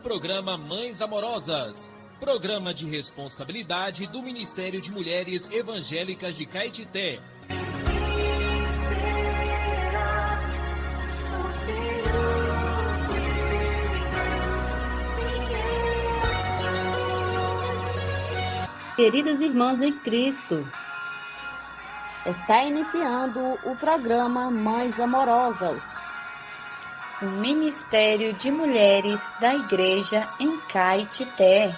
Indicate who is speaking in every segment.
Speaker 1: programa Mães Amorosas, programa de responsabilidade do Ministério de Mulheres Evangélicas de Caetité.
Speaker 2: Queridas irmãs em Cristo, está iniciando o programa Mães Amorosas,
Speaker 3: o Ministério de Mulheres da Igreja em Caetité.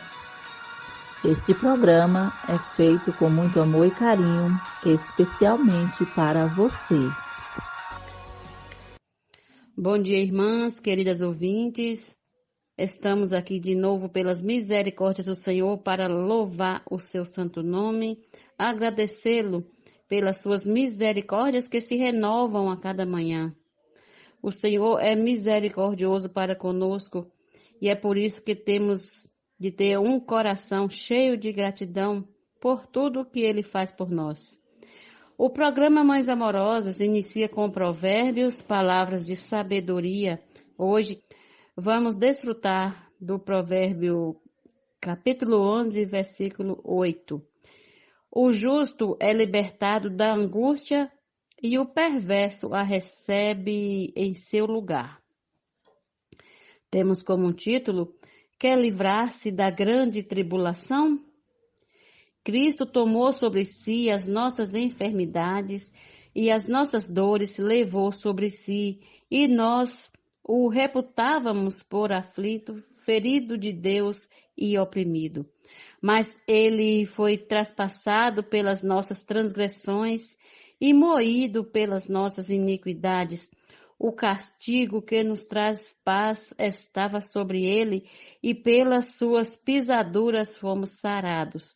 Speaker 4: Este programa é feito com muito amor e carinho, especialmente para você.
Speaker 2: Bom dia, irmãs, queridas ouvintes. Estamos aqui de novo pelas misericórdias do Senhor para louvar o seu santo nome, agradecê-lo pelas suas misericórdias que se renovam a cada manhã. O Senhor é misericordioso para conosco e é por isso que temos de ter um coração cheio de gratidão por tudo que Ele faz por nós. O programa Mães Amorosas inicia com provérbios, palavras de sabedoria. Hoje vamos desfrutar do provérbio capítulo 11, versículo 8. O justo é libertado da angústia e o perverso a recebe em seu lugar. Temos como título: Quer livrar-se da grande tribulação? Cristo tomou sobre si as nossas enfermidades e as nossas dores levou sobre si, e nós o reputávamos por aflito, ferido de Deus e oprimido. Mas ele foi traspassado pelas nossas transgressões e moído pelas nossas iniquidades. O castigo que nos traz paz estava sobre ele, e pelas suas pisaduras fomos sarados.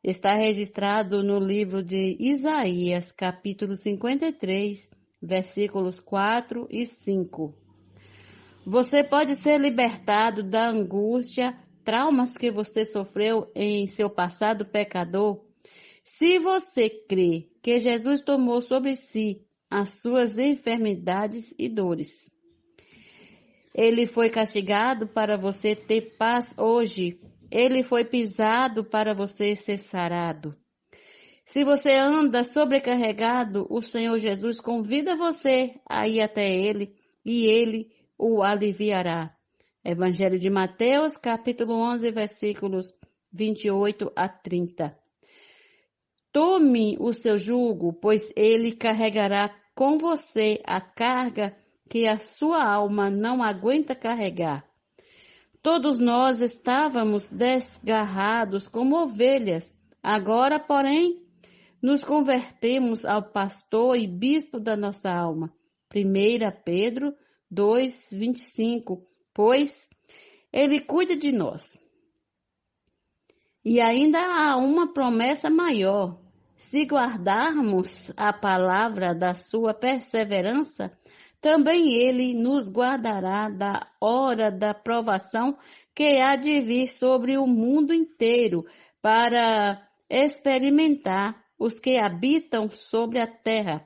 Speaker 2: Está registrado no livro de Isaías, capítulo 53, versículos 4 e 5. Você pode ser libertado da angústia, traumas que você sofreu em seu passado pecador, se você crê que Jesus tomou sobre si as suas enfermidades e dores. Ele foi castigado para você ter paz hoje. Ele foi pisado para você ser sarado. Se você anda sobrecarregado, o Senhor Jesus convida você a ir até Ele e Ele o aliviará. Evangelho de Mateus, capítulo 11, versículos 28 a 30. Tome o seu jugo, pois Ele carregará com você a carga que a sua alma não aguenta carregar. Todos nós estávamos desgarrados como ovelhas, agora, porém, nos convertemos ao pastor e bispo da nossa alma. 1 Pedro 2, 25, pois Ele cuida de nós. E ainda há uma promessa maior. Se guardarmos a palavra da sua perseverança, também Ele nos guardará da hora da provação que há de vir sobre o mundo inteiro, para experimentar os que habitam sobre a terra.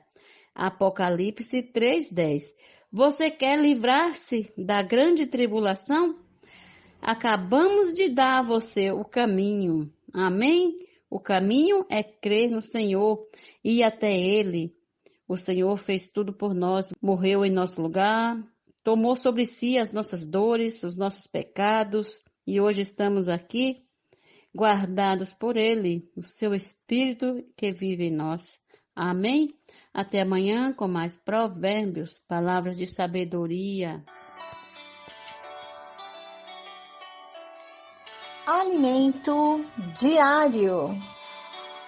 Speaker 2: Apocalipse 3:10. Você quer livrar-se da grande tribulação? Acabamos de dar a você o caminho. Amém? O caminho é crer no Senhor e ir até Ele. O Senhor fez tudo por nós, morreu em nosso lugar, tomou sobre si as nossas dores, os nossos pecados, e hoje estamos aqui, guardados por Ele, o seu Espírito que vive em nós. Amém? Até amanhã com mais provérbios, palavras de sabedoria.
Speaker 3: Alimento diário.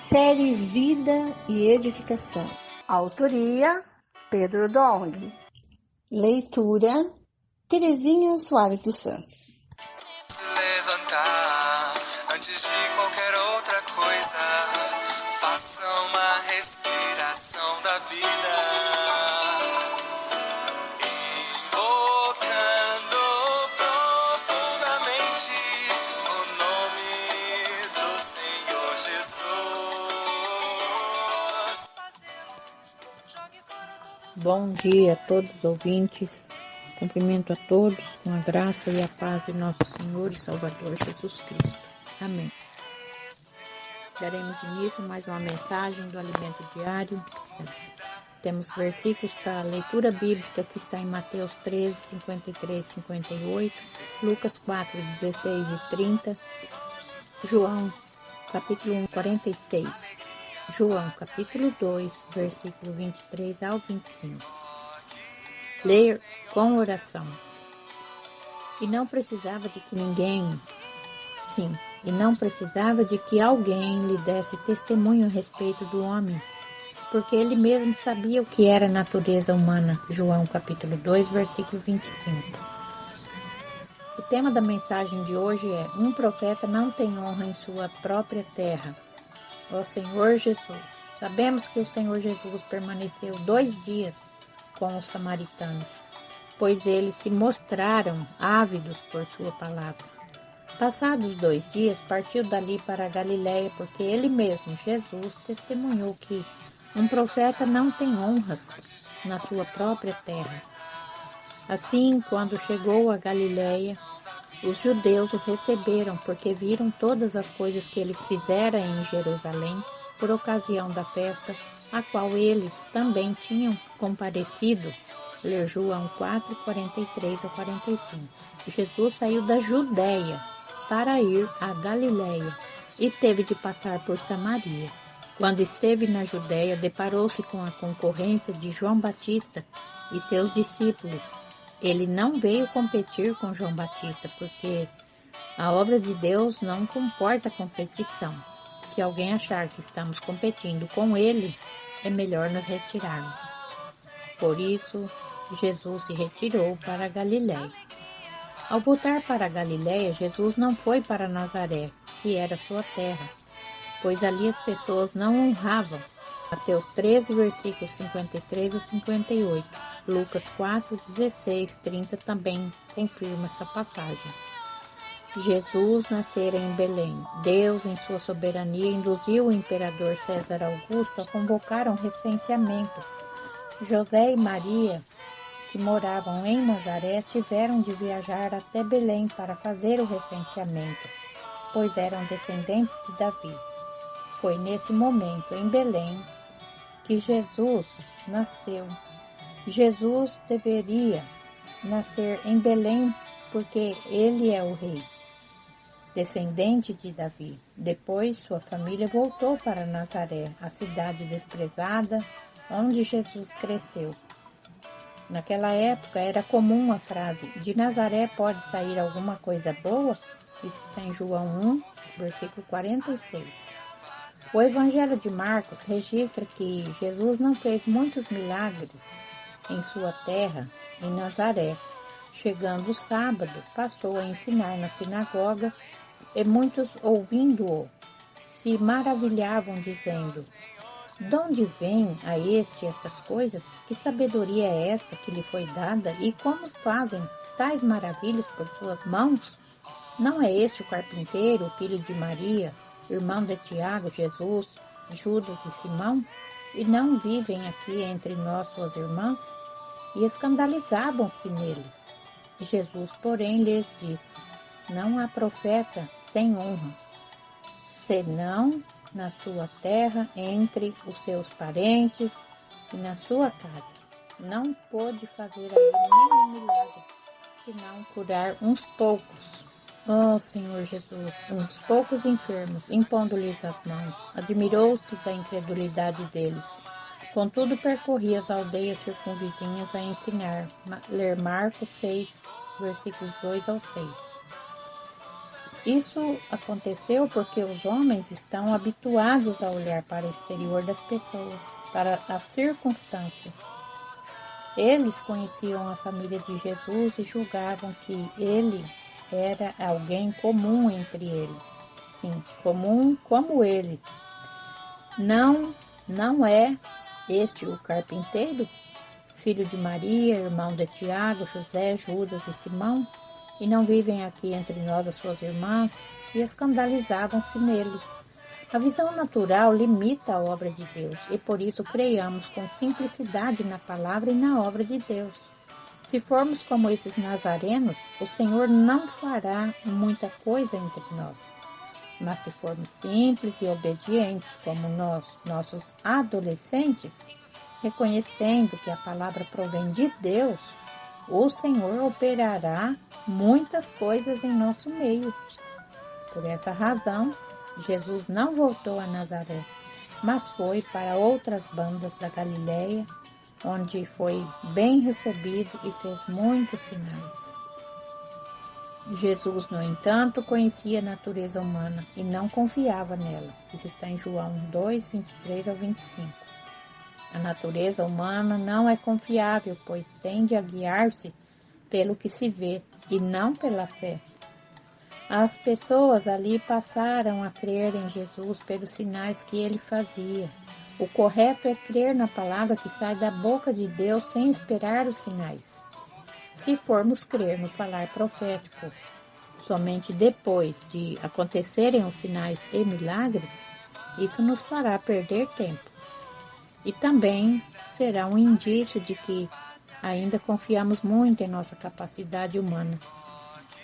Speaker 3: Série Vida e Edificação. Autoria: Pedro Dong. Leitura: Terezinha Soares dos Santos.
Speaker 5: Levantar antes de qualquer outra coisa. Faça uma respiração da vida. Invocando profundamente o nome do Senhor Jesus.
Speaker 4: Bom dia a todos os ouvintes.
Speaker 6: Cumprimento a todos com a graça e a paz de nosso Senhor e Salvador Jesus Cristo. Amém. Daremos início a mais uma mensagem do Alimento Diário. Temos versículos para a leitura bíblica que está em Mateus 13, 53 e 58, Lucas 4, 16 e 30, João capítulo 1, 46, João capítulo 2, versículo 23 ao 25. Ler com oração. E não precisava de que alguém lhe desse testemunho a respeito do homem, porque ele mesmo sabia o que era a natureza humana. João capítulo 2, versículo 25. O tema da mensagem de hoje é: um profeta não tem honra em sua própria terra. Ó Senhor Jesus. Sabemos que o Senhor Jesus permaneceu 2 dias com os samaritanos, pois eles se mostraram ávidos por sua palavra. Passados 2 dias, partiu dali para a Galiléia, porque ele mesmo, Jesus, testemunhou que um profeta não tem honras na sua própria terra. Assim, quando chegou a Galiléia, os judeus o receberam, porque viram todas as coisas que ele fizera em Jerusalém, por ocasião da festa, a qual eles também tinham comparecido. Ler João 4, 43 a 45. Jesus saiu da Judéia para ir à Galiléia e teve de passar por Samaria. Quando esteve na Judéia, deparou-se com a concorrência de João Batista e seus discípulos. Ele não veio competir com João Batista, porque a obra de Deus não comporta competição. Se alguém achar que estamos competindo com ele, é melhor nos retirarmos. Por isso, Jesus se retirou para a Galiléia. Ao voltar para a Galiléia, Jesus não foi para Nazaré, que era sua terra, pois ali as pessoas não honravam. Mateus 13, versículos 53 e 58. Lucas 4, 16, 30 também confirma essa passagem. Jesus nascera em Belém. Deus, em sua soberania, induziu o imperador César Augusto a convocar um recenseamento. José e Maria, que moravam em Nazaré, tiveram de viajar até Belém para fazer o recenseamento, pois eram descendentes de Davi. Foi nesse momento, em Belém, que Jesus nasceu. Jesus deveria nascer em Belém porque ele é o rei, descendente de Davi. Depois, sua família voltou para Nazaré, a cidade desprezada, onde Jesus cresceu. Naquela época era comum a frase: de Nazaré pode sair alguma coisa boa? Isso está em João 1, versículo 46. O Evangelho de Marcos registra que Jesus não fez muitos milagres em sua terra, em Nazaré. Chegando o sábado, passou a ensinar na sinagoga e muitos, ouvindo-o, se maravilhavam, dizendo: de onde vem a este estas coisas? Que sabedoria é esta que lhe foi dada? E como fazem tais maravilhas por suas mãos? Não é este o carpinteiro, filho de Maria, irmão de Tiago, Jesus, Judas e Simão? E não vivem aqui entre nós suas irmãs? E escandalizavam-se nele. Jesus, porém, lhes disse: não há profeta sem honra, senão na sua terra, entre os seus parentes e na sua casa. Não pôde fazer ali nenhum milagre, senão curar uns poucos. Ó Senhor Jesus, uns poucos enfermos, impondo-lhes as mãos. Admirou-se da incredulidade deles. Contudo, percorria as aldeias circunvizinhas a ensinar. Ler Marcos 6, versículos 2 ao 6. Isso aconteceu porque os homens estão habituados a olhar para o exterior das pessoas, para as circunstâncias. Eles conheciam a família de Jesus e julgavam que ele era alguém comum entre eles. Sim, comum como eles. Não é este o carpinteiro, filho de Maria, irmão de Tiago, José, Judas e Simão? E não vivem aqui entre nós as suas irmãs? E escandalizavam-se nele. A visão natural limita a obra de Deus, e por isso creiamos com simplicidade na palavra e na obra de Deus. Se formos como esses nazarenos, o Senhor não fará muita coisa entre nós. Mas se formos simples e obedientes como nós, nossos adolescentes, reconhecendo que a palavra provém de Deus, o Senhor operará muitas coisas em nosso meio. Por essa razão, Jesus não voltou a Nazaré, mas foi para outras bandas da Galileia, onde foi bem recebido e fez muitos sinais. Jesus, no entanto, conhecia a natureza humana e não confiava nela. Isso está em João 2, 23 ao 25. A natureza humana não é confiável, pois tende a guiar-se pelo que se vê e não pela fé. As pessoas ali passaram a crer em Jesus pelos sinais que ele fazia. O correto é crer na palavra que sai da boca de Deus sem esperar os sinais. Se formos crer no falar profético somente depois de acontecerem os sinais e milagres, isso nos fará perder tempo. E também será um indício de que ainda confiamos muito em nossa capacidade humana.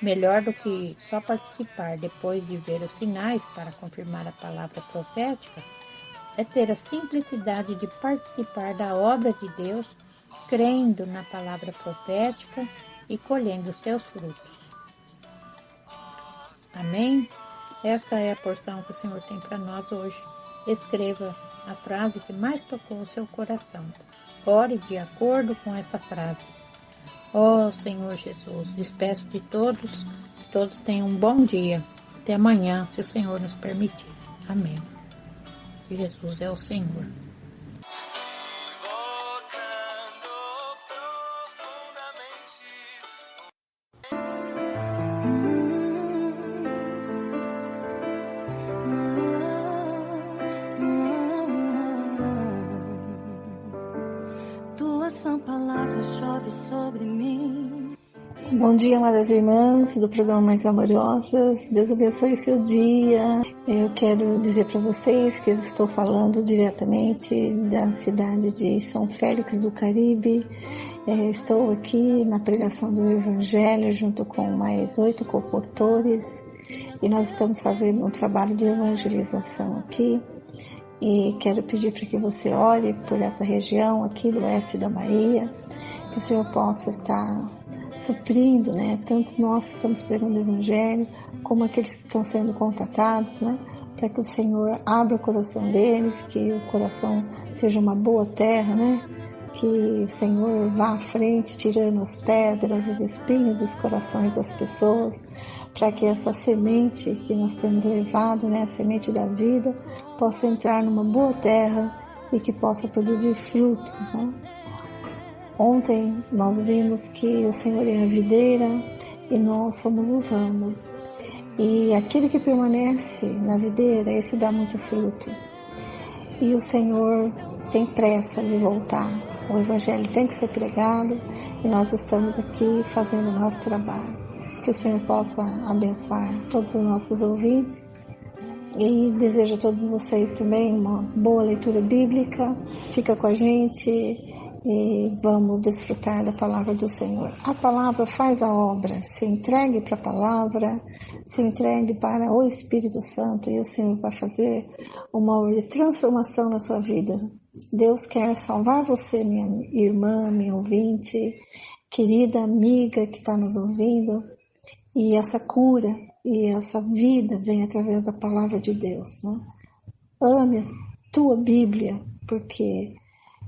Speaker 6: Melhor do que só participar depois de ver os sinais para confirmar a palavra profética, é ter a simplicidade de participar da obra de Deus, crendo na palavra profética e colhendo seus frutos. Amém? Essa é a porção que o Senhor tem para nós hoje. Escreva a frase que mais tocou o seu coração. Ore de acordo com essa frase. Ó Senhor Jesus, despeço de todos, que todos tenham um bom dia. Até amanhã, se o Senhor nos permitir. Amém. Jesus é o Senhor.
Speaker 7: Tuas são palavras, chove sobre mim.
Speaker 3: Bom dia, amadas irmãs do programa Mais Amorosas. Deus abençoe o seu dia. Eu quero dizer para vocês que eu estou falando diretamente da cidade de São Félix do Caribe. Estou aqui na pregação do Evangelho junto com mais 8 comportores e nós estamos fazendo um trabalho de evangelização aqui. E quero pedir para que você ore por essa região aqui do oeste da Bahia, que o Senhor possa estar suprindo, né? Tanto nós que estamos pregando o Evangelho, como aqueles que estão sendo contatados, né? Para que o Senhor abra o coração deles, que o coração seja uma boa terra, né? Que o Senhor vá à frente, tirando as pedras, os espinhos dos corações das pessoas, para que essa semente que nós temos levado, né? A semente da vida, possa entrar numa boa terra e que possa produzir frutos, né? Ontem nós vimos que o Senhor é a videira e nós somos os ramos. E aquele que permanece na videira, esse dá muito fruto. E o Senhor tem pressa de voltar. O Evangelho tem que ser pregado e nós estamos aqui fazendo o nosso trabalho. Que o Senhor possa abençoar todos os nossos ouvintes. E desejo a todos vocês também uma boa leitura bíblica. Fica com a gente e vamos desfrutar da palavra do Senhor. A palavra faz a obra. Se entregue para a palavra, se entregue para o Espírito Santo e o Senhor vai fazer uma obra de transformação na sua vida. Deus quer salvar você, minha irmã, minha ouvinte, querida amiga que está nos ouvindo. E essa cura e essa vida vem através da palavra de Deus, né? Ame a tua Bíblia, porque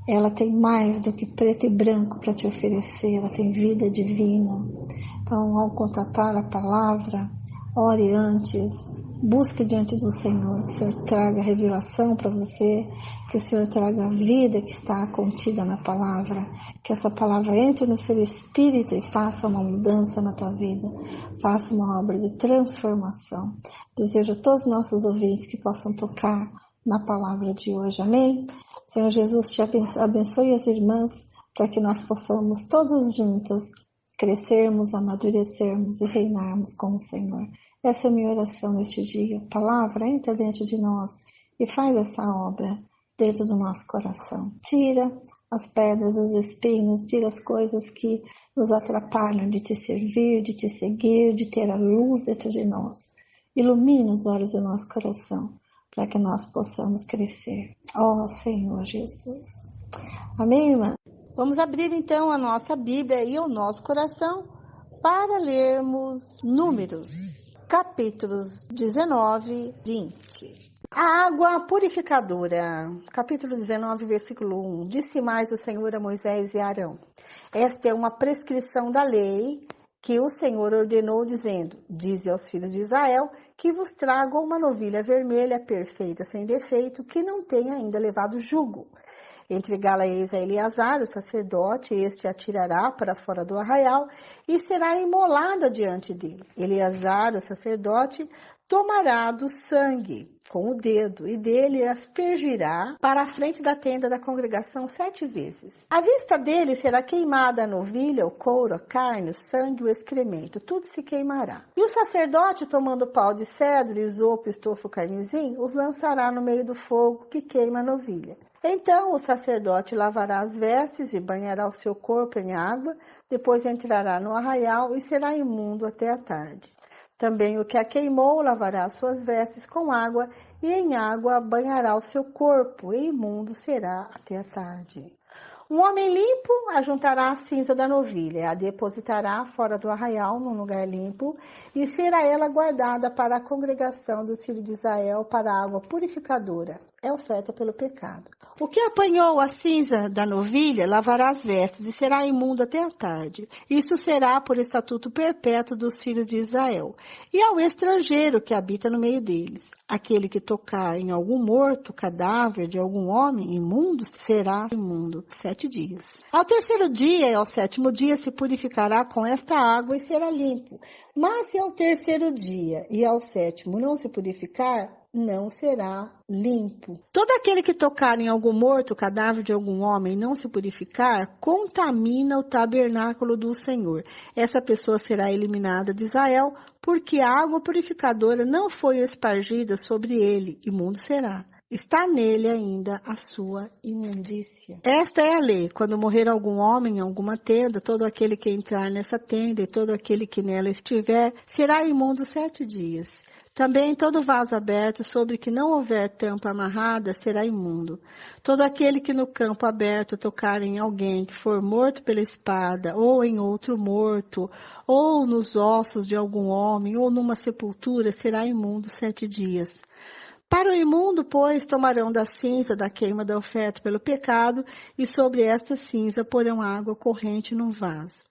Speaker 3: ela tem mais do que preto e branco para te oferecer, ela tem vida divina. Então, ao contatar a palavra, ore antes, busque diante do Senhor, que o Senhor traga revelação para você, que o Senhor traga a vida que está contida na palavra, que essa palavra entre no seu espírito e faça uma mudança na tua vida, faça uma obra de transformação. Desejo a todos os nossos ouvintes que possam tocar na palavra de hoje, amém? Senhor Jesus, te abençoe as irmãs, para que nós possamos todos juntos crescermos, amadurecermos e reinarmos com o Senhor. Essa é a minha oração neste dia. A palavra entra dentro de nós e faz essa obra dentro do nosso coração. Tira as pedras, os espinhos, tira as coisas que nos atrapalham de te servir, de te seguir, de ter a luz dentro de nós. Ilumina os olhos do nosso coração, para que nós possamos crescer. Ó Senhor Jesus. Amém, irmã? Vamos abrir então a nossa Bíblia e o nosso coração para lermos Números, capítulos 19, 20. A água purificadora, capítulo 19, versículo 1. Disse mais o Senhor a Moisés e a Arão: esta é uma prescrição da lei que o Senhor ordenou, dizendo: dize aos filhos de Israel que vos tragam uma novilha vermelha, perfeita, sem defeito, que não tenha ainda levado jugo. Entregá-la-eis a Eleazar, o sacerdote, este a tirará para fora do arraial e será imolada diante dele. Eleazar, o sacerdote, tomará do sangue com o dedo e dele aspergirá para a frente da tenda da congregação 7 vezes. À vista dele será queimada a novilha, o couro, a carne, o sangue, o excremento, tudo se queimará. E o sacerdote, tomando pau de cedro, isopo, estofo carmesim, os lançará no meio do fogo que queima a novilha. Então o sacerdote lavará as vestes e banhará o seu corpo em água, depois entrará no arraial e será imundo até a tarde. Também o que a queimou lavará as suas vestes com água e em água banhará o seu corpo, e imundo será até a tarde. Um homem limpo ajuntará a cinza da novilha, a depositará fora do arraial num lugar limpo, e será ela guardada para a congregação dos filhos de Israel para a água purificadora. É oferta pelo pecado. O que apanhou a cinza da novilha lavará as vestes e será imundo até a tarde. Isso será por estatuto perpétuo dos filhos de Israel. E ao estrangeiro que habita no meio deles, aquele que tocar em algum morto, cadáver de algum homem imundo, será imundo 7 dias. Ao terceiro dia e ao 7º dia se purificará com esta água e será limpo. Mas se ao terceiro dia e ao 7º não se purificar, não será limpo. Todo aquele que tocar em algum morto, cadáver de algum homem, e não se purificar, contamina o tabernáculo do Senhor. Essa pessoa será eliminada de Israel, porque a água purificadora não foi espargida sobre ele, imundo será. Está nele ainda a sua imundícia. Esta é a lei. Quando morrer algum homem em alguma tenda, todo aquele que entrar nessa tenda e todo aquele que nela estiver, será imundo 7 dias. Também todo vaso aberto sobre que não houver tampa amarrada será imundo. Todo aquele que no campo aberto tocar em alguém que for morto pela espada, ou em outro morto, ou nos ossos de algum homem, ou numa sepultura, será imundo 7 dias. Para o imundo, pois, tomarão da cinza da queima da oferta pelo pecado, e sobre esta cinza porão água corrente num vaso.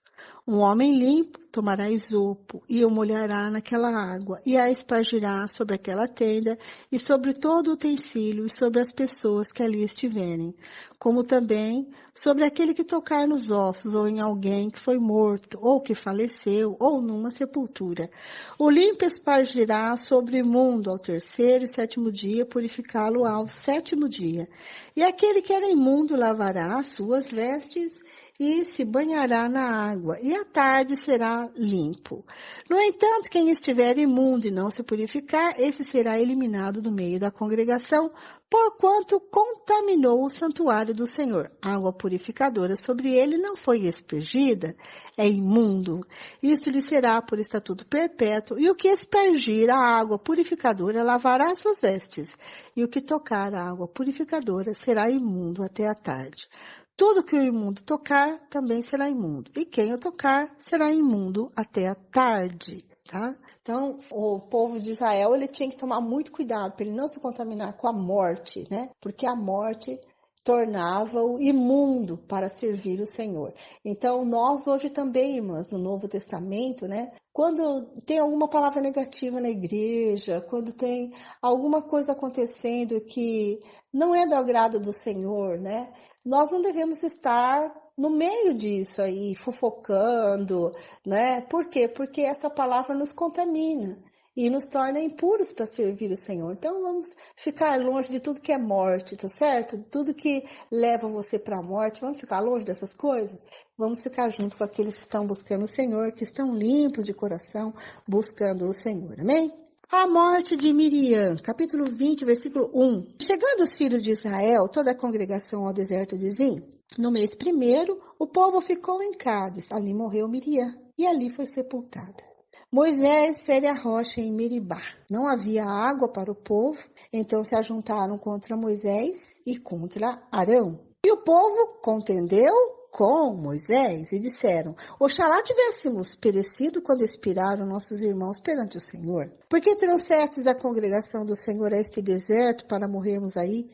Speaker 3: Um homem limpo tomará isopo e o molhará naquela água e a espargirá sobre aquela tenda e sobre todo o utensílio e sobre as pessoas que ali estiverem, como também sobre aquele que tocar nos ossos ou em alguém que foi morto ou que faleceu ou numa sepultura. O limpo espargirá sobre o imundo ao terceiro e 7º dia, purificá-lo ao 7º dia. E aquele que era imundo lavará as suas vestes e se banhará na água, e à tarde será limpo. No entanto, quem estiver imundo e não se purificar, esse será eliminado do meio da congregação, porquanto contaminou o santuário do Senhor. A água purificadora sobre ele não foi aspergida, é imundo. Isto lhe será por estatuto perpétuo, e o que aspergir a água purificadora lavará as suas vestes, e o que tocar a água purificadora será imundo até a tarde. Tudo que o imundo tocar também será imundo. E quem o tocar será imundo até a tarde, tá? Então, o povo de Israel, ele tinha que tomar muito cuidado para ele não se contaminar com a morte, né? Porque a morte tornava-o imundo para servir o Senhor. Então, nós hoje também, irmãs, no Novo Testamento, né? Quando tem alguma palavra negativa na igreja, quando tem alguma coisa acontecendo que não é do agrado do Senhor, né? Nós não devemos estar no meio disso aí, fofocando, né? Por quê? Porque essa palavra nos contamina e nos torna impuros para servir o Senhor. Então, vamos ficar longe de tudo que é morte, tá certo? Tudo que leva você para a morte, vamos ficar longe dessas coisas? Vamos ficar junto com aqueles que estão buscando o Senhor, que estão limpos de coração, buscando o Senhor, amém?
Speaker 8: A morte de Miriam, capítulo 20, versículo 1. Chegando os filhos de Israel, toda a congregação ao deserto de Zim, no mês primeiro, o povo ficou em Cádiz. Ali morreu Miriam e ali foi sepultada. Moisés fere a rocha em Meribá. Não havia água para o povo, então se ajuntaram contra Moisés e contra Arão. E o povo contendeu com Moisés e disseram: Oxalá tivéssemos perecido quando expiraram nossos irmãos perante o Senhor. Por que trouxestes a congregação do Senhor a este deserto para morrermos aí,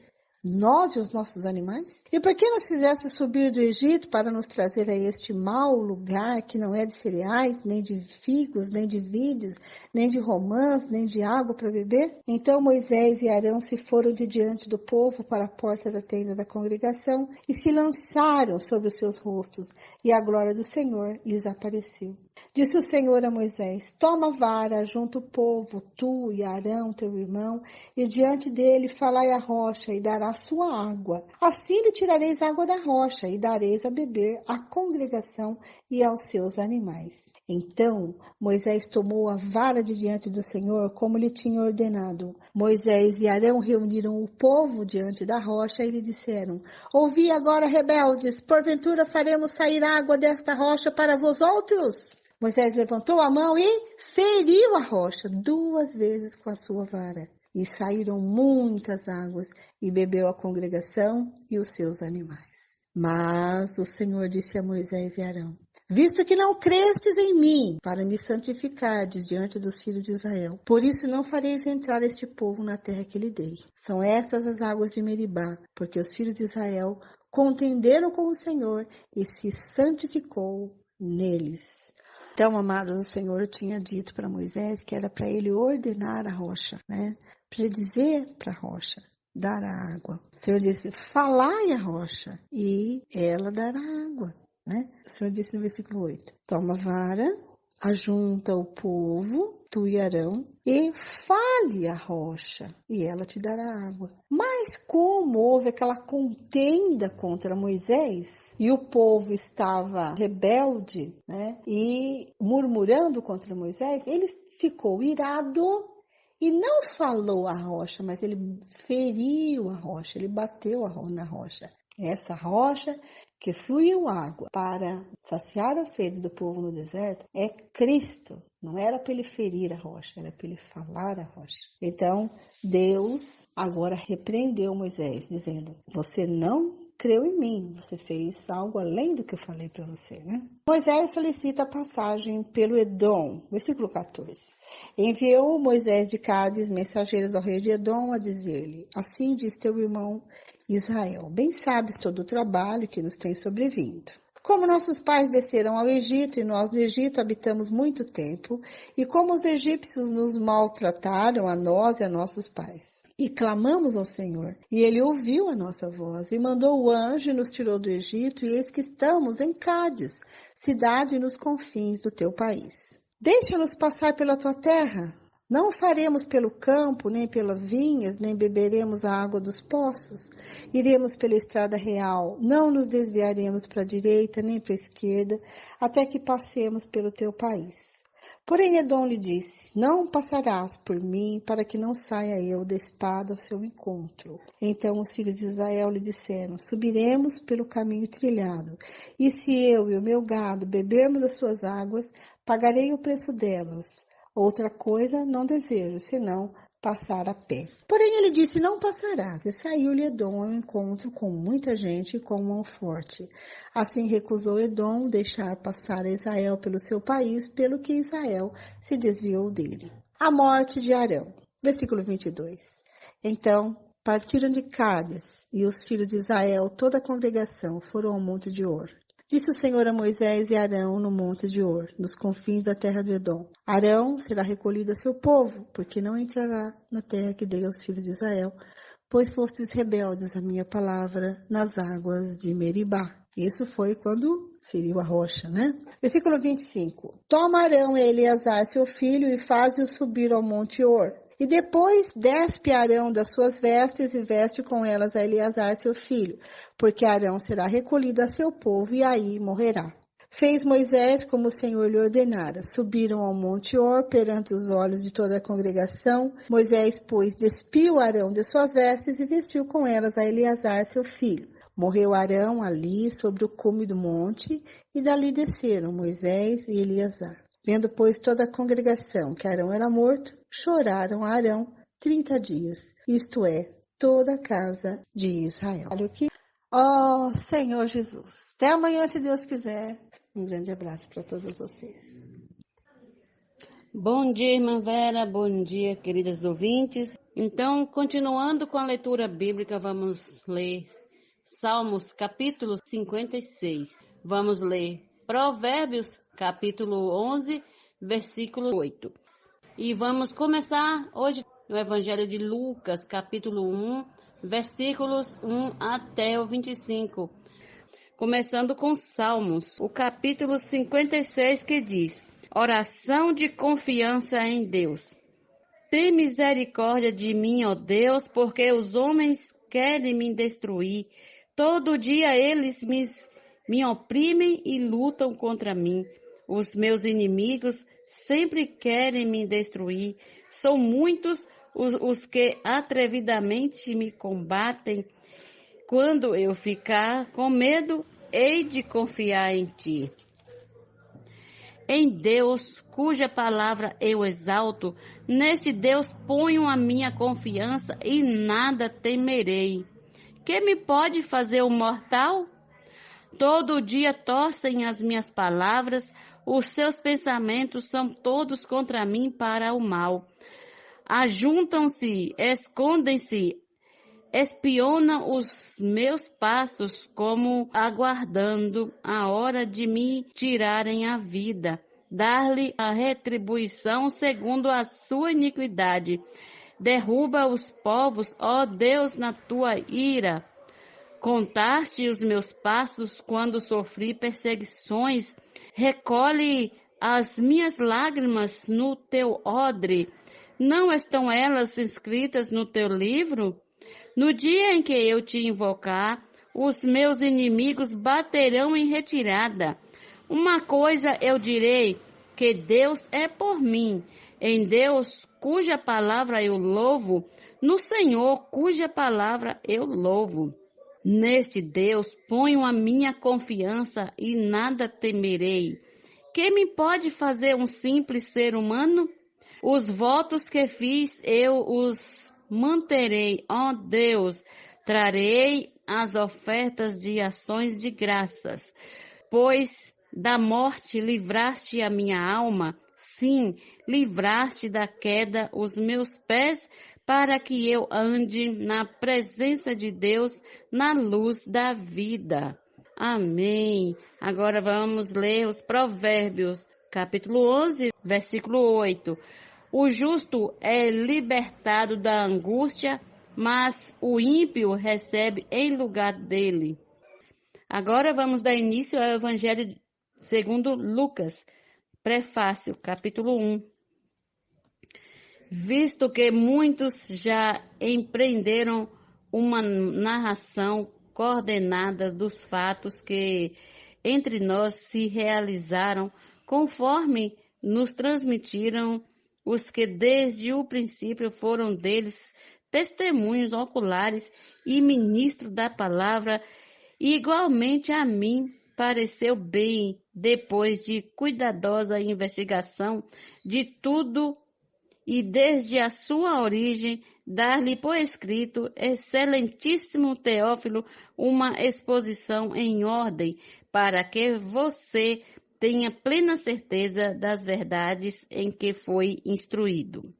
Speaker 8: nós e os nossos animais? E por que nos fizeste subir do Egito para nos trazer a este mau lugar que não é de cereais, nem de figos, nem de vides, nem de romãs, nem de água para beber? Então Moisés e Arão se foram de diante do povo para a porta da tenda da congregação e se lançaram sobre os seus rostos, e a glória do Senhor lhes apareceu. Disse o Senhor a Moisés: Toma a vara junto o povo, tu e Arão, teu irmão, e diante dele falai a rocha, e dará sua água. Assim lhe tirareis água da rocha, e dareis a beber à congregação e aos seus animais. Então Moisés tomou a vara de diante do Senhor, como lhe tinha ordenado. Moisés e Arão reuniram o povo diante da rocha e lhe disseram: Ouvi agora, rebeldes, porventura faremos sair água desta rocha para vós outros? Moisés levantou a mão e feriu a rocha 2 vezes com a sua vara. E saíram muitas águas, e bebeu a congregação e os seus animais. Mas o Senhor disse a Moisés e Arão: Visto que não crestes em mim, para me santificardes diante dos filhos de Israel, por isso não fareis entrar este povo na terra que lhe dei. São estas as águas de Meribá, porque os filhos de Israel contenderam com o Senhor e se santificou neles. Então, amados, o Senhor tinha dito para Moisés que era para ele ordenar a rocha, né? Para ele dizer para a rocha, dar a água. O Senhor disse: falai a rocha e ela dará água, né? O Senhor disse no versículo 8: Toma a vara, ajunta o povo, tu e Arão, e fale a rocha, e ela te dará água. Mas como houve aquela contenda contra Moisés, e o povo estava rebelde, né, e murmurando contra Moisés, ele ficou irado e não falou a rocha, mas ele feriu a rocha, ele bateu na rocha. Essa rocha que fluiu água para saciar a sede do povo no deserto é Cristo. Não era para ele ferir a rocha, era para ele falar a rocha. Então, Deus agora repreendeu Moisés, dizendo: Você não creu em mim, você fez algo além do que eu falei para você, né? Moisés solicita a passagem pelo Edom, versículo 14. Enviou Moisés de Cádiz mensageiros ao rei de Edom a dizer-lhe: Assim diz teu irmão Israel, bem sabes todo o trabalho que nos tem sobrevindo. Como nossos pais desceram ao Egito e nós no Egito habitamos muito tempo, e como os egípcios nos maltrataram a nós e a nossos pais. E clamamos ao Senhor, e ele ouviu a nossa voz, e mandou o anjo e nos tirou do Egito, e eis que estamos em Cádiz, cidade nos confins do teu país. Deixa-nos passar pela tua terra. Não faremos pelo campo, nem pelas vinhas, nem beberemos a água dos poços. Iremos pela estrada real, não nos desviaremos para a direita, nem para a esquerda, até que passemos pelo teu país. Porém Edom lhe disse: Não passarás por mim, para que não saia eu da espada ao seu encontro. Então os filhos de Israel lhe disseram: Subiremos pelo caminho trilhado, e se eu e o meu gado bebermos as suas águas, pagarei o preço delas. Outra coisa não desejo, senão passar a pé. Porém ele disse: Não passarás. E saiu-lhe Edom ao encontro com muita gente e com mão forte. Assim recusou Edom deixar passar a Israel pelo seu país, pelo que Israel se desviou dele. A morte de Arão. Versículo 22. Então partiram de Cádiz, e os filhos de Israel, toda a congregação, foram ao monte de Hor. Disse o Senhor a Moisés e Arão no monte de Hor, nos confins da terra do Edom: Arão será recolhido a seu povo, porque não entrará na terra que dei aos filhos de Israel, pois fostes rebeldes à minha palavra nas águas de Meribá. Isso foi quando feriu a rocha, né? Versículo 25. Toma Arão e Eleazar, seu filho, e faze-o subir ao monte Hor. E depois despe Arão das suas vestes e veste com elas a Eleazar, seu filho, porque Arão será recolhido a seu povo e aí morrerá. Fez Moisés como o Senhor lhe ordenara. Subiram ao monte Or perante os olhos de toda a congregação. Moisés, pois, despiu Arão de suas vestes e vestiu com elas a Eleazar, seu filho. Morreu Arão ali sobre o cume do monte, e dali desceram Moisés e Eleazar. Vendo, pois, toda a congregação que Arão era morto, choraram a Arão 30 dias, isto é, toda a casa de Israel. Ó Senhor Jesus, até amanhã, se Deus quiser. Um grande abraço para todos vocês.
Speaker 2: Bom dia, irmã Vera. Bom dia, queridas ouvintes. Então, continuando com a leitura bíblica, vamos ler Salmos, capítulo 56. Vamos ler Provérbios, capítulo 11, versículo 8. E vamos começar hoje no Evangelho de Lucas, capítulo 1, versículos 1 até o 25. Começando com Salmos, o capítulo 56, que diz: Oração de confiança em Deus. Tem misericórdia de mim, ó Deus, porque os homens querem me destruir. Todo dia eles me oprimem e lutam contra mim. Os meus inimigos sempre querem me destruir. São muitos os que atrevidamente me combatem. Quando eu ficar com medo, hei de confiar em ti. Em Deus, cuja palavra eu exalto, nesse Deus ponho a minha confiança e nada temerei. Que me pode fazer o mortal? Todo dia torcem as minhas palavras, os seus pensamentos são todos contra mim para o mal. Ajuntam-se, escondem-se, espionam os meus passos, como aguardando a hora de me tirarem a vida, dar-lhe a retribuição segundo a sua iniquidade. Derruba os povos, ó Deus, na tua ira. Contaste os meus passos quando sofri perseguições. Recolhe as minhas lágrimas no teu odre. Não estão elas escritas no teu livro? No dia em que eu te invocar, os meus inimigos baterão em retirada. Uma coisa eu direi, que Deus é por mim. Em Deus, cuja palavra eu louvo, no Senhor, cuja palavra eu louvo. Neste Deus ponho a minha confiança e nada temerei. Que me pode fazer um simples ser humano? Os votos que fiz eu os manterei, ó Deus, trarei as ofertas de ações de graças, pois da morte livraste a minha alma, sim, livraste da queda os meus pés, para que eu ande na presença de Deus, na luz da vida. Amém. Agora vamos ler os Provérbios, capítulo 11, versículo 8. O justo é libertado da angústia, mas o ímpio recebe em lugar dele. Agora vamos dar início ao Evangelho segundo Lucas, prefácio, capítulo 1. Visto que muitos já empreenderam uma narração coordenada dos fatos que entre nós se realizaram, conforme nos transmitiram os que desde o princípio foram deles testemunhos oculares e ministro da palavra, e igualmente a mim pareceu bem, depois de cuidadosa investigação de tudo e desde a sua origem, dar-lhe por escrito, excelentíssimo Teófilo, uma exposição em ordem, para que você tenha plena certeza das verdades em que foi instruído.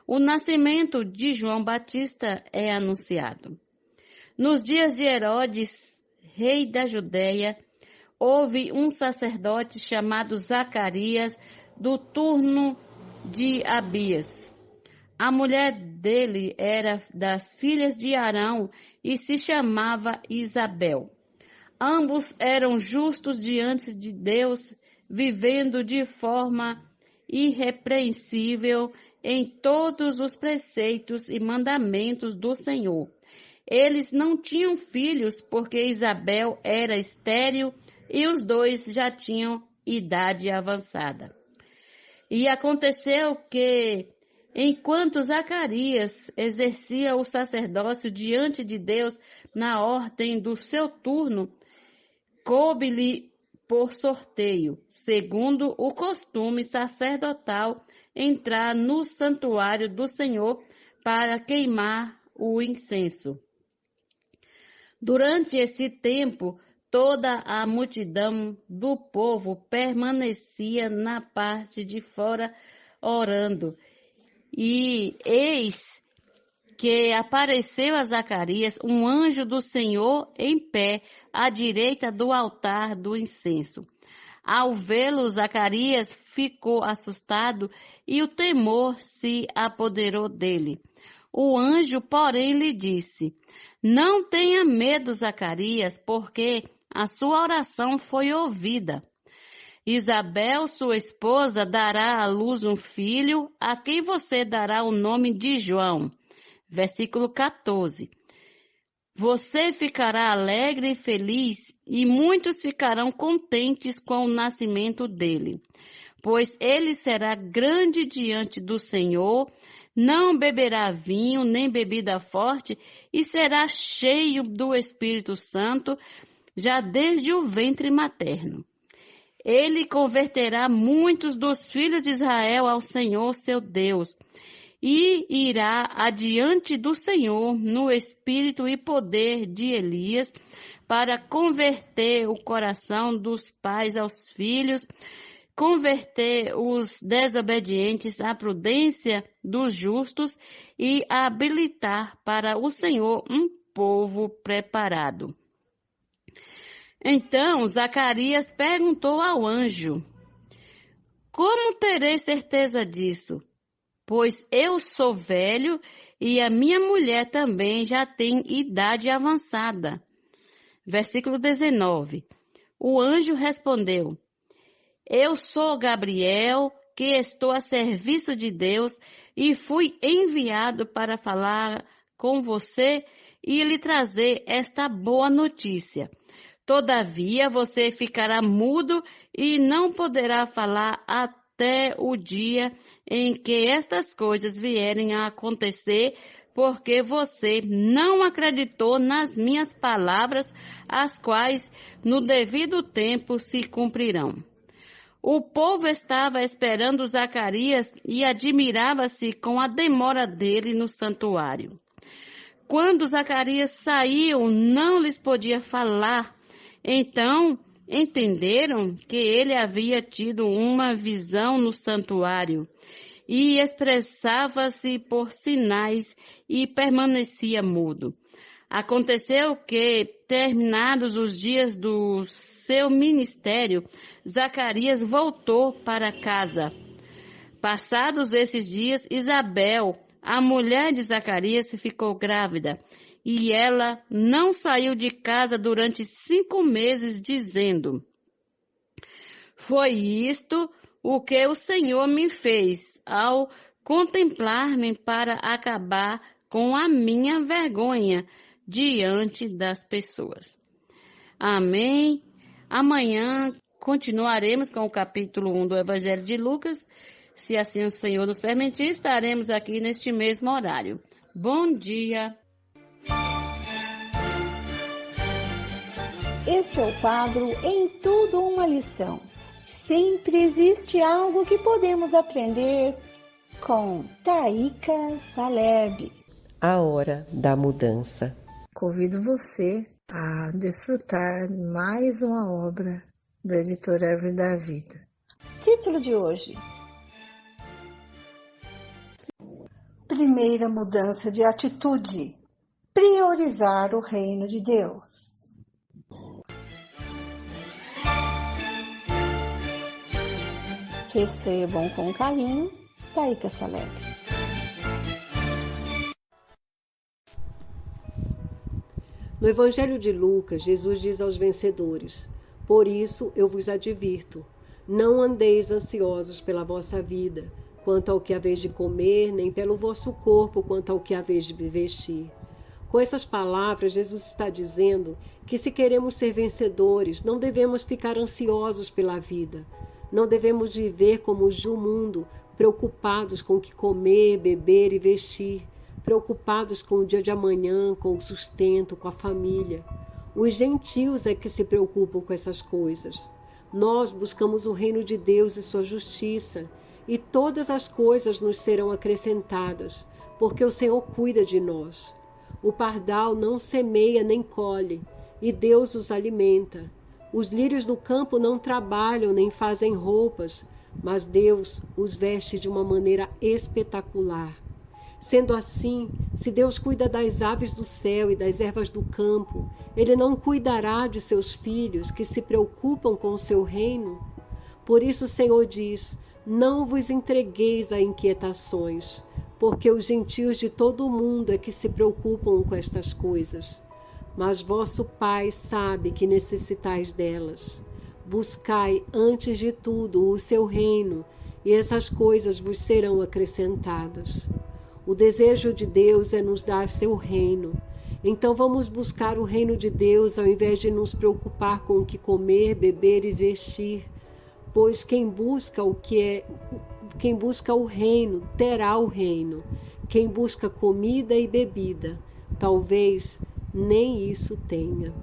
Speaker 2: O nascimento de João Batista é anunciado. Nos dias de Herodes, rei da Judéia, houve um sacerdote chamado Zacarias, do turno de Abias. A mulher dele era das filhas de Arão e se chamava Isabel. Ambos eram justos diante de Deus, vivendo de forma irrepreensível em todos os preceitos e mandamentos do Senhor. Eles não tinham filhos, porque Isabel era estéril e os dois já tinham idade avançada. E aconteceu que, enquanto Zacarias exercia o sacerdócio diante de Deus na ordem do seu turno, coube-lhe por sorteio, segundo o costume sacerdotal, entrar no santuário do Senhor para queimar o incenso. Durante esse tempo, toda a multidão do povo permanecia na parte de fora orando. E eis que apareceu a Zacarias um anjo do Senhor em pé à direita do altar do incenso. Ao vê-lo, Zacarias ficou assustado e o temor se apoderou dele. O anjo, porém, lhe disse: Não tenha medo, Zacarias, porque a sua oração foi ouvida. Isabel, sua esposa, dará à luz um filho, a quem você dará o nome de João. Versículo 14. Você ficará alegre e feliz, e muitos ficarão contentes com o nascimento dele, pois ele será grande diante do Senhor, não beberá vinho nem bebida forte, e será cheio do Espírito Santo, já desde o ventre materno. Ele converterá muitos dos filhos de Israel ao Senhor seu Deus, e irá adiante do Senhor no espírito e poder de Elias, para converter o coração dos pais aos filhos, converter os desobedientes à prudência dos justos e habilitar para o Senhor um povo preparado. Então Zacarias perguntou ao anjo: Como terei certeza disso? Pois eu sou velho e a minha mulher também já tem idade avançada. Versículo 19. O anjo respondeu: Eu sou Gabriel, que estou a serviço de Deus e fui enviado para falar com você e lhe trazer esta boa notícia. Todavia você ficará mudo e não poderá falar até o dia em que estas coisas vierem a acontecer, porque você não acreditou nas minhas palavras, as quais no devido tempo se cumprirão. O povo estava esperando Zacarias e admirava-se com a demora dele no santuário. Quando Zacarias saiu, não lhes podia falar. Então entenderam que ele havia tido uma visão no santuário e expressava-se por sinais e permanecia mudo. Aconteceu que, terminados os dias do seu ministério, Zacarias voltou para casa. Passados esses dias, Isabel, a mulher de Zacarias, ficou grávida, e ela não saiu de casa durante 5 meses, dizendo: Foi isto o que o Senhor me fez ao contemplar-me para acabar com a minha vergonha diante das pessoas. Amém. Amanhã continuaremos com o capítulo 1 do Evangelho de Lucas. Se assim o Senhor nos permitir, estaremos aqui neste mesmo horário. Bom dia.
Speaker 8: Este é o quadro Em Tudo Uma Lição. Sempre existe algo que podemos aprender com Taíka Saleb.
Speaker 9: A Hora da Mudança.
Speaker 3: Convido você a desfrutar mais uma obra do editor Árvore da Vida.
Speaker 8: Título de hoje: Primeira mudança de atitude: priorizar o reino de Deus. Recebam com carinho, Taíka Saleb.
Speaker 9: No Evangelho de Lucas, Jesus diz aos vencedores: Por isso eu vos advirto, não andeis ansiosos pela vossa vida, quanto ao que haveis de comer, nem pelo vosso corpo, quanto ao que haveis de vestir. Com essas palavras, Jesus está dizendo que se queremos ser vencedores, não devemos ficar ansiosos pela vida. Não devemos viver como os do mundo, preocupados com o que comer, beber e vestir, preocupados com o dia de amanhã, com o sustento, com a família. Os gentios é que se preocupam com essas coisas. Nós buscamos o reino de Deus e sua justiça, e todas as coisas nos serão acrescentadas, porque o Senhor cuida de nós. O pardal não semeia nem colhe, e Deus os alimenta. Os lírios do campo não trabalham nem fazem roupas, mas Deus os veste de uma maneira espetacular. Sendo assim, se Deus cuida das aves do céu e das ervas do campo, Ele não cuidará de seus filhos que se preocupam com o seu reino? Por isso o Senhor diz: não vos entregueis a inquietações, porque os gentios de todo o mundo é que se preocupam com estas coisas. Mas vosso Pai sabe que necessitais delas. Buscai antes de tudo o seu reino, e essas coisas vos serão acrescentadas. O desejo de Deus é nos dar seu reino. Então vamos buscar o reino de Deus ao invés de nos preocupar com o que comer, beber e vestir. Pois quem busca o reino terá o reino. Quem busca comida e bebida, talvez nem isso tenha.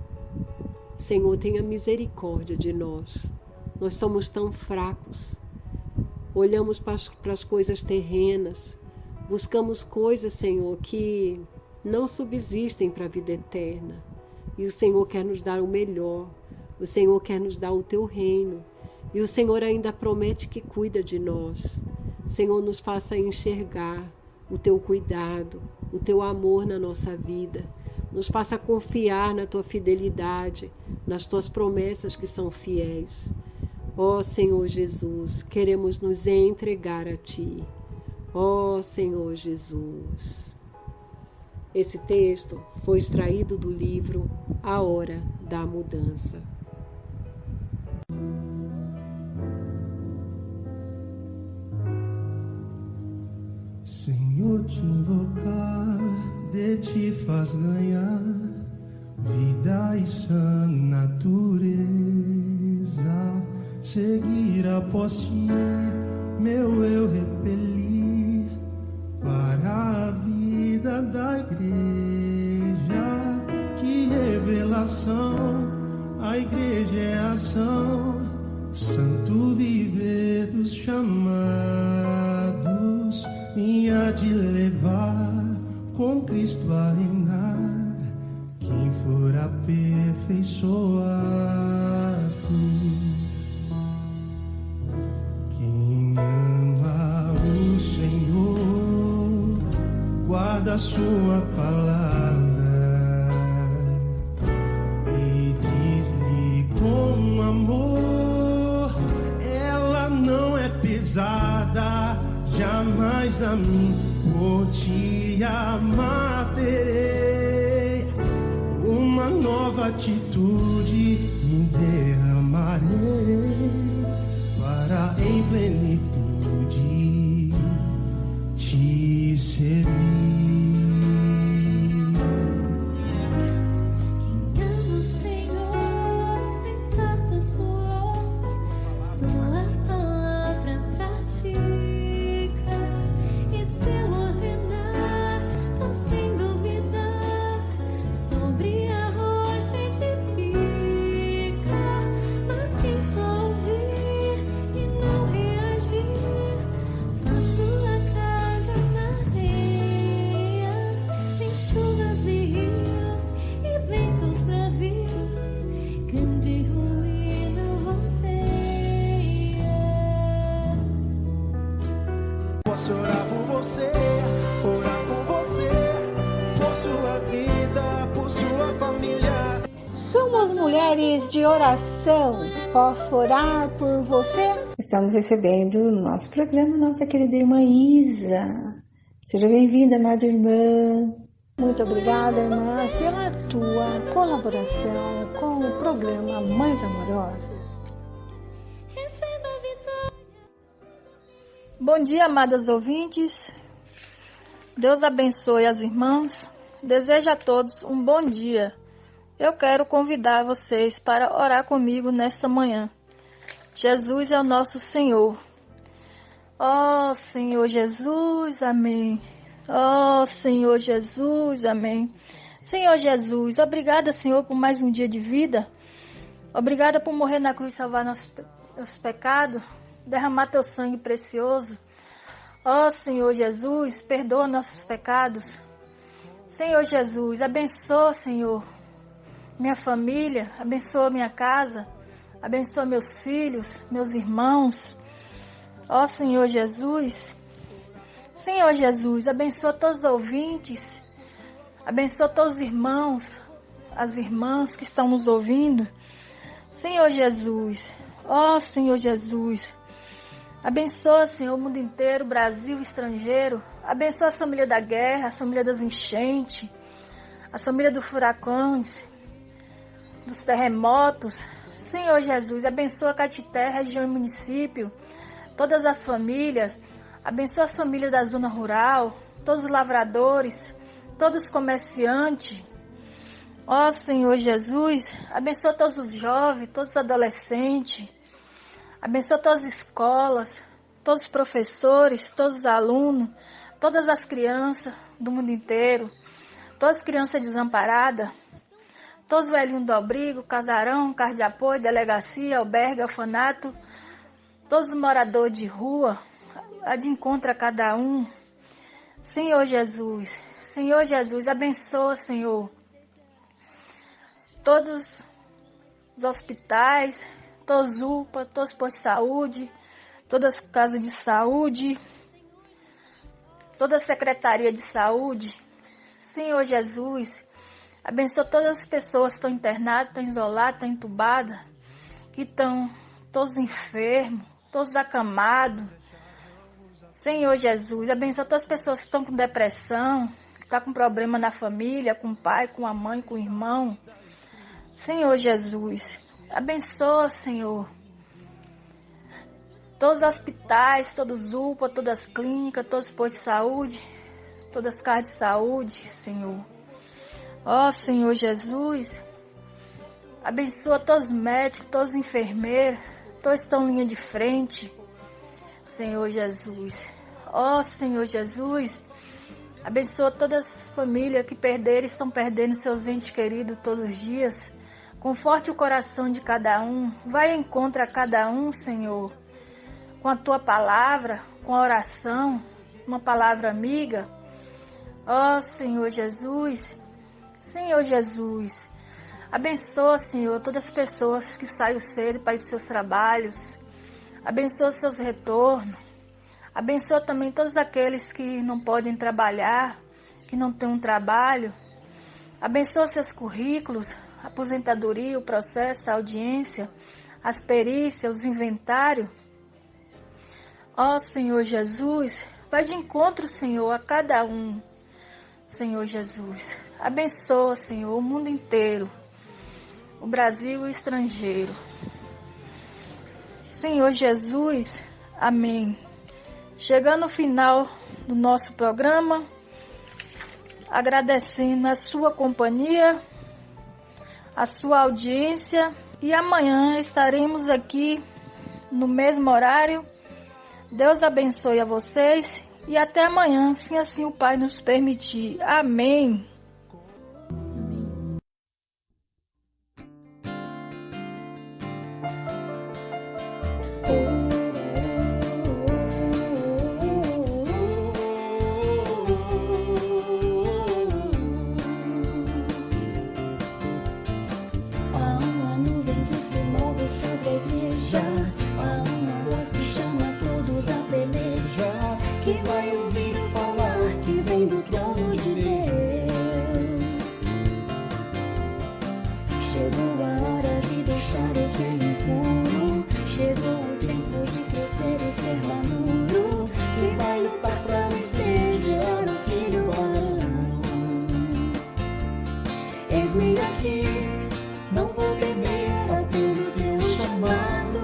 Speaker 9: Senhor, tenha misericórdia de nós. Nós somos tão fracos. Olhamos para as coisas terrenas. Buscamos coisas, Senhor, que não subsistem para a vida eterna. E o Senhor quer nos dar o melhor. O Senhor quer nos dar o teu reino. E o Senhor ainda promete que cuida de nós. Senhor, nos faça enxergar o teu cuidado, o teu amor na nossa vida. Nos faça confiar na tua fidelidade, nas tuas promessas que são fiéis. Ó Senhor Jesus, queremos nos entregar a ti. Ó Senhor Jesus. Esse texto foi extraído do livro A Hora da Mudança.
Speaker 10: Senhor, te invocar, de ti faz ganhar vida e sã natureza. Seguir após ti, meu eu repelir para a vida da igreja. Que revelação, a igreja é ação, santo viver dos chamados, e há de levar com Cristo a reinar quem for aperfeiçoado. Quem ama o Senhor guarda a sua palavra e diz-lhe com amor, ela não é pesada, jamais a mim por te amar terei uma nova atitude, me derramarei para em plenitude te servir.
Speaker 7: Quem ama o Senhor sem tanto suor, sua palavra pratica.
Speaker 10: Posso orar por você, orar por você, por sua vida, por sua família.
Speaker 8: Somos mulheres de oração. Posso orar por você? Estamos recebendo no nosso programa nossa querida irmã Isa. Seja bem-vinda, amada irmã. Muito obrigada, irmã, pela tua colaboração com o programa Mães Amorosas.
Speaker 11: Bom dia, amadas ouvintes. Deus abençoe as irmãs desejo a todos um bom dia. Eu quero convidar vocês para orar comigo nesta manhã. Jesus é o nosso Senhor. Ó Senhor Jesus, amém. Ó Senhor Jesus, amém. Senhor Jesus, obrigada, Senhor, por mais um dia de vida. Obrigada por morrer na cruz e salvar nossos pecados, derramar teu sangue precioso. Ó Senhor Jesus, perdoa nossos pecados. Senhor Jesus, abençoa, Senhor, minha família, abençoa minha casa, abençoa meus filhos, meus irmãos. Ó Senhor Jesus, abençoa todos os ouvintes, abençoa todos os irmãos, as irmãs que estão nos ouvindo. Senhor Jesus, ó Senhor Jesus, abençoa, Senhor, o mundo inteiro, Brasil, estrangeiro. Abençoa a família da guerra, a família das enchentes, a família dos furacões, dos terremotos. Senhor Jesus, abençoa Caetité, região e município, todas as famílias. Abençoa as famílias da zona rural, todos os lavradores, todos os comerciantes. Ó Senhor Jesus, abençoa todos os jovens, todos os adolescentes. Abençoa todas as escolas, todos os professores, todos os alunos, todas as crianças do mundo inteiro, todas as crianças desamparadas, todos os velhinhos do abrigo, casarão, casa de apoio, delegacia, albergue, orfanato, todos os moradores de rua, de encontro a cada um. Senhor Jesus, abençoa, Senhor, todos os hospitais, todos os UPA, todos os postos de saúde, todas as casas de saúde, toda a secretaria de saúde. Senhor Jesus, abençoa todas as pessoas que estão internadas, estão isoladas, estão entubadas, que estão todos enfermos, todos acamados. Senhor Jesus, abençoa todas as pessoas que estão com depressão, que estão com problema na família, com o pai, com a mãe, com o irmão. Senhor Jesus, abençoa, Senhor, todos os hospitais, todos os UPA, todas as clínicas, todos os postos de saúde, todas as casas de saúde, Senhor. Ó Senhor Jesus, abençoa todos os médicos, todos os enfermeiros, todos que estão em linha de frente, Senhor Jesus. Ó Senhor Jesus, abençoa todas as famílias que perderam, estão perdendo seus entes queridos todos os dias. Conforte o coração de cada um, vai em encontro a cada um, Senhor, com a tua palavra, com a oração, uma palavra amiga. Ó Senhor Jesus, abençoa, Senhor, todas as pessoas que saem cedo para ir para os seus trabalhos, abençoa os seus retornos, abençoa também todos aqueles que não podem trabalhar, que não têm um trabalho, abençoa seus currículos, a aposentadoria, o processo, a audiência, as perícias, os inventários. Ó Senhor Jesus, vai de encontro, Senhor, a cada um. Senhor Jesus, abençoa, Senhor, o mundo inteiro, o Brasil e o estrangeiro. Senhor Jesus, amém. Chegando ao final do nosso programa, agradecendo a sua companhia, a sua audiência, e amanhã estaremos aqui no mesmo horário. Deus abençoe a vocês e até amanhã, se assim o Pai nos permitir. Amém.
Speaker 7: Que vai ouvir falar que vem do trono de Deus. Chegou a hora de deixar o que é impuro. Chegou o tempo de crescer e ser maduro. Que vai lutar pra vencer, gerar um filho varão. Eis-me aqui, não vou temer, atendo teu chamado.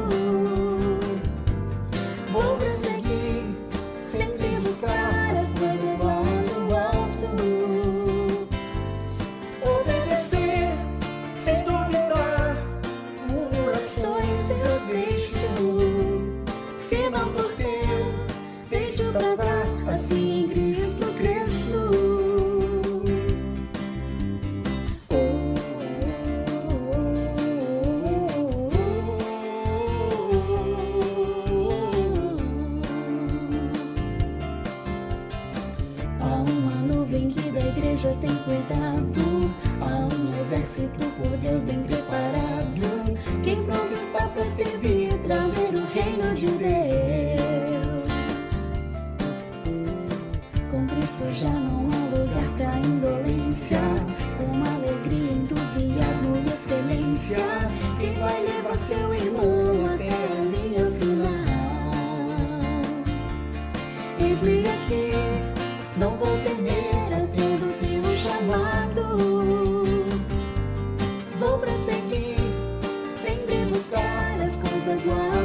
Speaker 7: igreja tem cuidado. Há um exército por Deus bem preparado. Quem pronto está para servir, trazer o reino de Deus. Com Cristo já não há lugar para indolência. Com alegria, entusiasmo e excelência. Quem vai levar seu irmão até a linha final? Eis-me aqui, não vou temer, atendo teu chamado. Vou prosseguir, sempre buscar as coisas lá